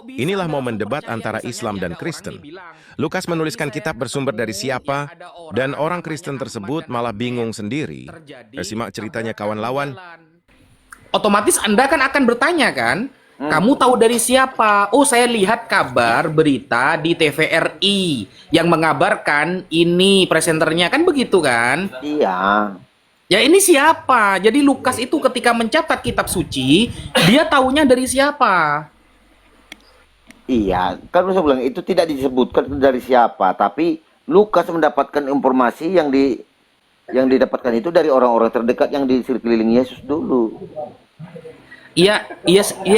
Inilah momen debat antara Islam dan Kristen. Lukas menuliskan kitab bersumber dari siapa, dan orang Kristen tersebut malah bingung sendiri. Simak ceritanya kawan lawan. Otomatis Anda kan akan bertanya kan, kamu tahu dari siapa? Oh, saya lihat kabar berita di TVRI yang mengabarkan ini presenternya, kan begitu kan? Iya. Ya ini siapa? Jadi Lukas itu ketika mencatat kitab suci, dia taunya dari siapa? Iya, kan saya bilang itu tidak disebutkan dari siapa, tapi Lukas mendapatkan informasi yang didapatkan itu dari orang-orang terdekat yang di sekeliling Yesus dulu. Iya,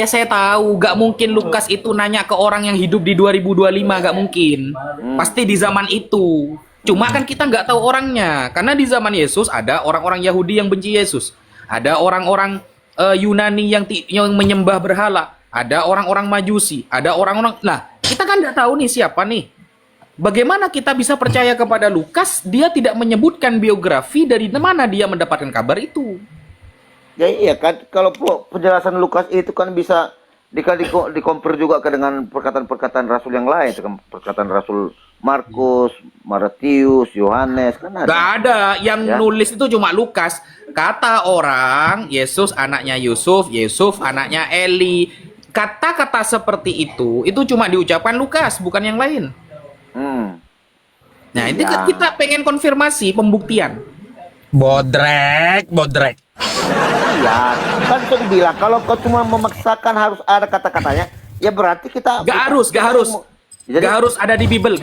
saya tahu. Gak mungkin Lukas itu nanya ke orang yang hidup di 2025, gak mungkin. Pasti di zaman itu. Cuma kan kita nggak tahu orangnya, karena di zaman Yesus ada orang-orang Yahudi yang benci Yesus, ada orang-orang Yunani yang menyembah berhala, ada orang-orang Majusi, ada orang-orang. Nah, kita kan nggak tahu nih siapa nih. Bagaimana kita bisa percaya kepada Lukas? Dia tidak menyebutkan biografi dari mana dia mendapatkan kabar itu. Ya iya kan, kalau penjelasan Lukas itu kan bisa di-compare juga dengan perkataan-perkataan rasul yang lain, perkataan rasul Markus, Matius, Yohanes, kan ada. Gak ada, yang nulis itu cuma Lukas. Kata orang, Yesus anaknya Yusuf, Yusuf anaknya Eli. Kata-kata seperti itu cuma diucapkan Lukas, bukan yang lain. Nah, ini kita pengen konfirmasi, pembuktian. Bodrek. Iya, kan bisa dibilang kalau kau cuma memaksakan harus ada kata-katanya, ya berarti kita Gak harus ada di Bible,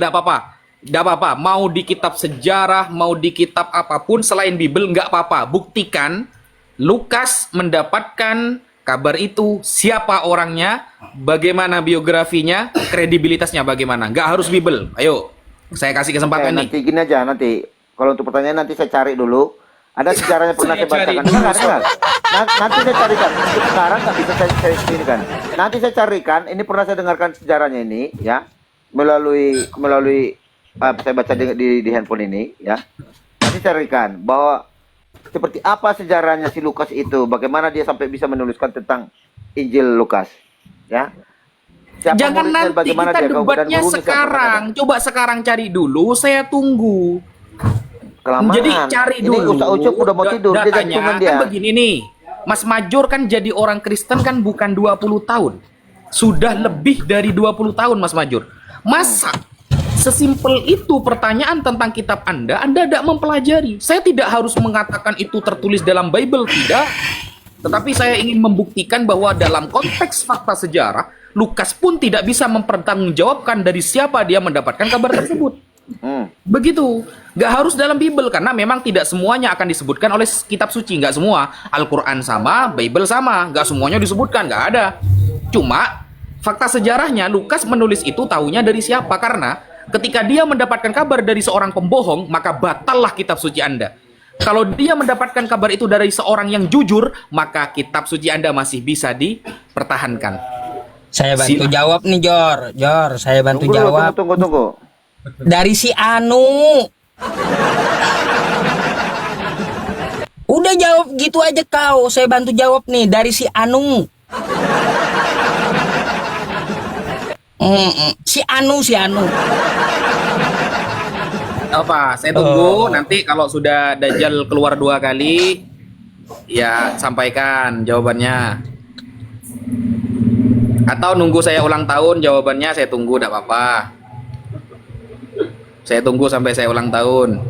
gak apa-apa. Mau di kitab sejarah, mau di kitab apapun selain Bible, nggak apa-apa. Buktikan Lukas mendapatkan kabar itu, siapa orangnya, bagaimana biografinya, kredibilitasnya bagaimana. Nggak harus Bible. Ayo, saya kasih kesempatan nih. Nanti gini aja, nanti kalau untuk pertanyaan nanti saya cari dulu. Ada sejarahnya pernah saya bacakan. Dengar. Nanti saya carikan. Untuk sekarang nggak bisa saya ini kan. Nanti saya carikan. Ini pernah saya dengarkan sejarahnya ini, ya, melalui saya baca di handphone ini, ya. Nanti carikan bahwa seperti apa sejarahnya si Lukas itu, bagaimana dia sampai bisa menuliskan tentang Injil Lukas, ya. Jangan nanti kita debatnya sekarang. Coba sekarang cari dulu, saya tunggu. Kelamaan. Jadi cari dulu. Ini Ucap udah mau tidur. Datanya kan begini nih. Mas Majur kan jadi orang Kristen kan bukan 20 tahun. Sudah lebih dari 20 tahun Mas Majur. Masa sesimpel itu pertanyaan tentang kitab Anda tidak mempelajari? Saya tidak harus mengatakan itu tertulis dalam Bible, tidak. Tetapi saya ingin membuktikan bahwa dalam konteks fakta sejarah, Lukas pun tidak bisa mempertanggungjawabkan dari siapa dia mendapatkan kabar tersebut. Begitu, nggak harus dalam Bible, karena memang tidak semuanya akan disebutkan oleh kitab suci, nggak semua. Al-Quran sama, Bible sama, nggak semuanya disebutkan, nggak ada. Cuma fakta sejarahnya Lukas menulis itu tahunya dari siapa, karena ketika dia mendapatkan kabar dari seorang pembohong, maka batallah kitab suci Anda. Kalau dia mendapatkan kabar itu dari seorang yang jujur, maka kitab suci Anda masih bisa dipertahankan. Saya bantu jawab nih, Jor, saya bantu jawab. Tunggu. Dari si Anu. Udah jawab gitu aja kau. Saya bantu jawab nih, dari si Anu. Si Anu. Apa? Saya tunggu nanti kalau sudah Dajjal keluar 2 kali, ya sampaikan jawabannya. Atau nunggu saya ulang tahun jawabannya, saya tunggu, tidak apa-apa. Saya tunggu sampai saya ulang tahun.